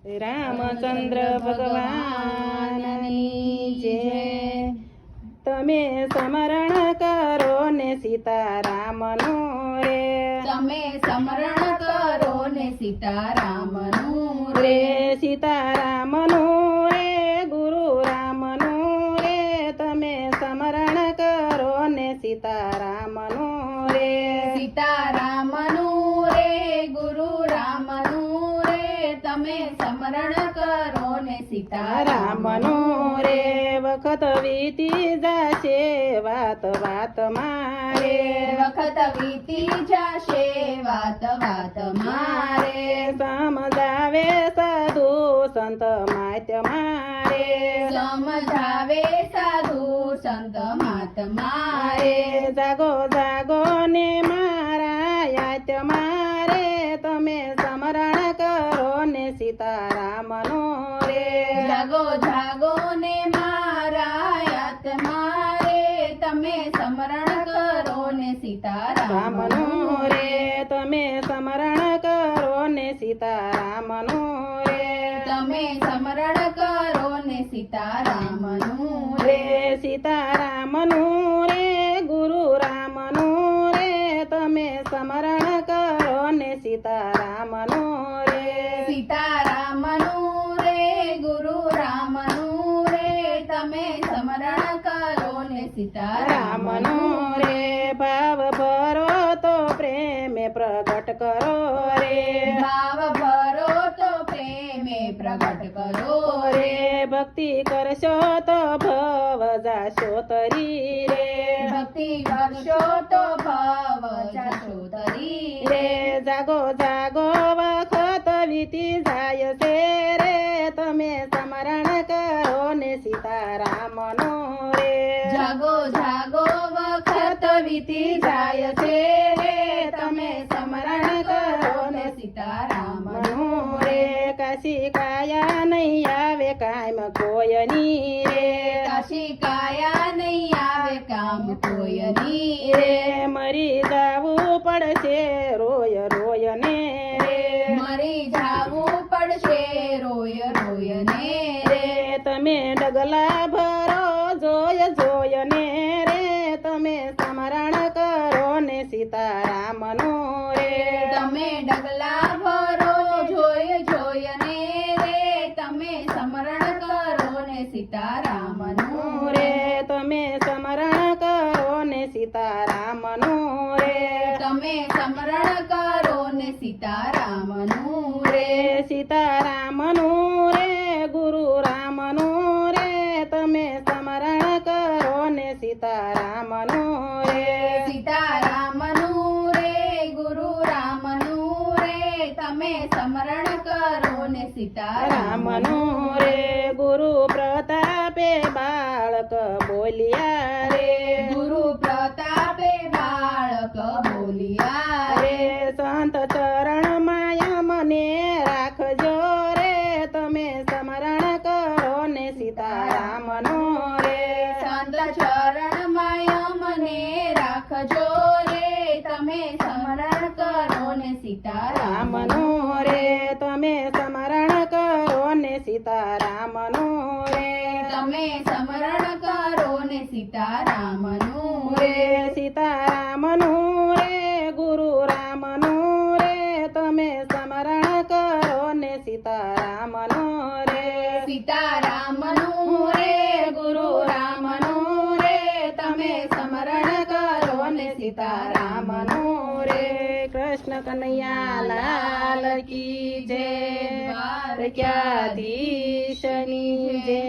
રામચંદ્ર ભગવાનની જય। તમે સ્મરણ કરો ને સીતારામનું રે, તમે સ્મરણ કરો ને સીતારામનું રે સીતારામનું રે ગુરુ રામનું રે, તમે સ્મરણ કરો ને સીતારામનું રે, સીતારામનું રે ગુરુ રામનું રે, તમે સ્મરણ કરો ને રામનું રે। વખત વીતી જશે વાત વાત મારે, વખત વીતી જશે વાત વાત મારે, સમજાવે સાધુ સંત માત્ય મારે, સમજાવે સાધુ સંત માત મારે, જાગો જાગો ને મારા યાત મારે, તમે સ્મરણ કરો ને સીતારામનું રે, જાગો જાગો ને મારા યાત મારે, તમે સ્મરણ કરો ને સીતારામનું રે, તમે સ્મરણ કરો ને સીતારામનું રે, તમે સ્મરણ કરો ને સીતારામનું રે સીતારામનું રે ગુરુ રામનું રે, તમે સ્મરણ કરો ને સીતારામનું રે, સીતારામનું રે ગુરુ રામનું રે, તમે સ્મરણ કરો ને સીતારામનું રે, ભાવ ભરો તો પ્રેમે પ્રગટ કરો રે, ભાવ ભરો તો પ્રેમે પ્રગટ કરો રે, ભક્તિ કરશો તો ભવ જાશો તરી રે, ભક્તિ કરશો તો ભાવ જાશો તરી રે, જાગો જાગો વખત વીતી જાય છે રે, તમે સ્મરણ કરો ને સીતારામનું રે, જાગો જાગો વખત વીતી જાય છે રે, તમે સ્મરણ કરો ને સીતારામનું રે, કાશી કાયા નહીં આવે કાયમ કોયની રે, કાશી કાયા નહીં આવે કામ કોયની રે, મરી જાવું પડશે રોય રોય ને રે, મરી જાવું પડશે રોય રોય ને રે, તમે ડગલા ભરો જોય જોય ને રે, તમે સ્મરણ કરો ને સીતારામનું રે, તમે ડગલા ભરો જોય જોય ને રે, તમે સ્મરણ કરો ને સીતારામનું રે, તમે સ્મરણ કરો ને સીતારામનું રે, તમે સ્મરણ કરો ને સીતારામનું રે સીતારામનું રે ગુરુ રામનું રે, તમે સ્મરણ કરો ને સીતારામનું રે, સીતારામનું રે ગુરુ રામનું રે, તમે સ્મરણ કરો ને સીતારામનું રે, ગુરુ પ્રતાપે બાળક બોલ્યા રે, ગુરુ પ્રતાપે બાળક બોલ્યા રે, સંત ચરણ માયા મને રાખજો રે, તમે સ્મરણ કરો ને સીતારામનું રે, સંત ચરણ માય મને રાખજો રે, તમે સ્મરણ કરો ને સીતારામનું રે, તમે સ્મરણ કરો ને સીતારામનું રે, તમે સ્મરણ કરો ને સીતારામનું રે, સીતારામનું રે ગુરુ રામનું રે, તમે સ્મરણ કરો ને સીતારામનું રે, સીતારામનું રે ગુરુ રામનું રે, તમે સ્મરણ કરો ને સીતારામનું રે, કૃષ્ણ કનૈયા લાલ કી જય, દ્વારકાધીશની જય।